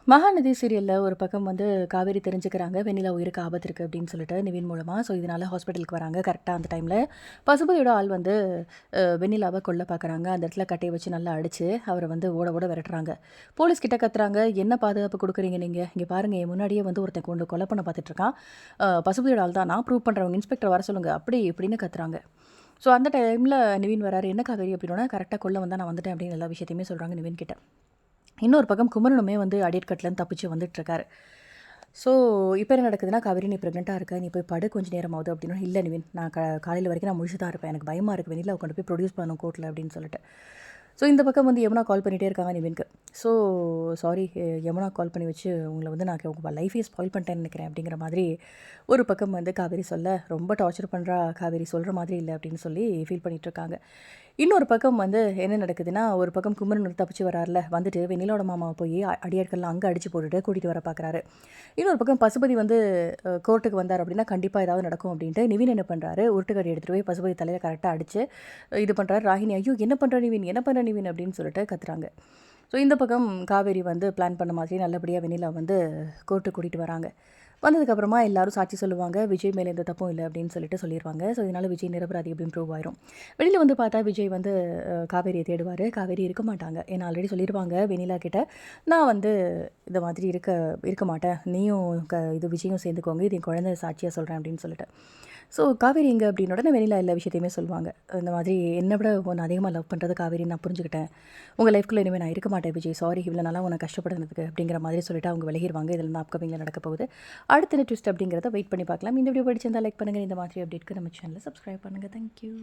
மகாநதி சீரியல்ல ஒரு பக்கம் வந்து காவேரி தெரிஞ்சுக்கிறாங்க, வெண்ணிலா உயிருக்கு ஆபத்து இருக்கு அப்படின்னு சொல்லிட்டு நிவின் மூலமா. ஸோ இதனால ஹாஸ்பிட்டலுக்கு வராங்க. கரெக்ட்டா அந்த டைம்ல பசுபதியோட ஆள் வந்து வெண்ணிலாவ கொல்ல பார்க்குறாங்க. அந்த இடத்துல கட்டைய வச்சு நல்லா அடிச்சு, அவர வந்து ஓட ஓட விரட்டுறாங்க. போலீஸ் கிட்ட கத்துறாங்க, "என்ன பாதுகாப்பு குடுக்குறீங்க நீங்க? இங்க பாருங்க என் முன்னாடியே வந்து ஒருத்தன் கொலை பண்ண பார்த்துட்டு இருக்கான். பசுபதியோட ஆள் தான். நான் ப்ரூவ் பண்றேன். உங்க இன்ஸ்பெக்டர வர சொல்லுங்க." அப்படி இப்படின்னு கத்துறாங்க. ஸோ அந்த டைம்ல நிவின் வராரு. "என்ன காவேரி?" அப்படின்னோன, "கரெக்ட்டா கொல்ல வந்தா நான் வந்துட்டேன்." அப்படின்னு எல்லா விஷயத்தையுமே சொல்றாங்க நிவின் கிட்ட. இன்னொரு பக்கம் குமரனுமே வந்து அடிக்கட்லேருந்து தப்பிச்சு வந்துட்டுருக்காரு. ஸோ இப்போ என்ன நடக்குதுன்னா, "காவேரி நீ ப்ரெக்னென்ட்டா இருக்க. நீ போய் படு கொஞ்ச நேரம் ஆகுது." அப்படின்னா, "இல்ல நிவின், நான் காலையில வரைக்கும் நான் முழிச்சு தான் இருப்பேன். எனக்கு பயமா இருக்கு. வெண்ணிலாவ கொண்டு போய் ப்ரொடியூஸ் பண்ணணும் கோர்ட்ல." அப்படின்னு சொல்லிட்டு. ஸோ இந்த பக்கம் வந்து யமுனா கால் பண்ணிட்டே இருக்காங்க நிவின்க்கு. ஸோ சாரி யமுனா கால் பண்ணி வச்சு, "உங்கள வந்து நான் உங்க லைஃபே ஸ்பாயில் பண்ணிட்டேன்னு நெனைக்கிறேன்." அப்படிங்கிற மாதிரி ஒரு பக்கம் வந்து காவேரி சொல்ல, "ரொம்ப டார்ச்சர் பண்றா காவேரி, சொல்ற மாதிரி இல்ல." அப்படின்னு சொல்லி ஃபீல் பண்ணிட்டுருக்காங்க. இன்னொரு பக்கம் வந்து என்ன நடக்குதுன்னா, ஒரு பக்கம் குமரன் வந்து தப்பிச்சு வரார்ல, வந்துட்டு வெண்ணிலாவோட மாமாவ போய் அடியாட்கள்லாம் அங்க அடிச்சு போட்டுட்டு கூட்டிட்டு வர பார்க்குறாரு. இன்னொரு பக்கம் பசுபதி வந்து கோர்ட்டுக்கு வந்தார் அப்படின்னா, கண்டிப்பா ஏதாவது நடக்கும் அப்படின்ட்டு நிவின் என்ன பண்றாரு, உருட்டுக்கட்டை எடுத்துட்டு போய் பசுபதி தலையில கரெக்ட்டா அடிச்சு, இது பண்றாரு. ராகினி, "ஐயோ! என்ன பண்ற நிவின்? என்ன பண்ற நிவின்?" அப்படின்னு சொல்லிட்டு கத்துறாங்க. ஸோ இந்த பக்கம் காவேரி வந்து பிளான் பண்ண மாதிரி நல்லபடியா வெண்ணிலா வந்து கோர்ட்டுக்கு கூட்டிட்டு வராங்க. வந்ததுக்கப்புறமா எல்லாரும் சாட்சி சொல்லுவாங்க. விஜய் மேல எந்த தப்பும் இல்ல அப்படின்னு சொல்லிட்டு சொல்லிருவாங்க. ஸோ இதனால விஜய் நிரபராதி அப்படின்னு ப்ரூவ் ஆயிரும். வெளியில வந்து பார்த்தா விஜய் வந்து காவேரியை தேடுவாரு. காவேரி இருக்க மாட்டாங்க. ஏன்னா ஆல்ரெடி சொல்லிருவாங்க வெண்ணிலா கிட்ட, "நான் வந்து இந்த மாதிரி இருக்க மாட்டேன். நீயும் இது விஜயும் சேர்ந்துக்கோங்க. இது என் குழந்தை சாட்சியா சொல்றேன்." அப்படின்னு சொல்லிட்டு. ஸோ காவேரி எங்க அப்படின்ன உடனே வெண்ணிலா எல்லா விஷயத்தையுமே சொல்லுவாங்க. இந்த மாதிரி என்ன விட உன்ன அதிகமா லவ் பண்றது காவேரின்னு நான் புரிஞ்சுக்கிட்டேன். உங்க லைஃப்குள்ள இனிமே நான் இருக்க மாட்டேன் விஜய். சாரி இவ்வளோ நாளா உன்ன கஷ்டப்படுனதுக்கு அப்படிங்கிற மாதிரி சொல்லிட்டு அவங்க விலகிருவாங்க. இதில தான் அப்கமிங்ல நடக்க போகுது. அடுத்த என்ன ட்விஸ்ட் அப்படிங்கிறத வெயிட் பண்ணி பார்க்கலாம். இந்த வீடியோ பிடிச்சிருந்தா லைக் பண்ணுங்க. இந்த மாதிரி அப்டேட்க்கு நம்ம சேனலை சப்ஸ்கிரைப் பண்ணுங்க. Thank you.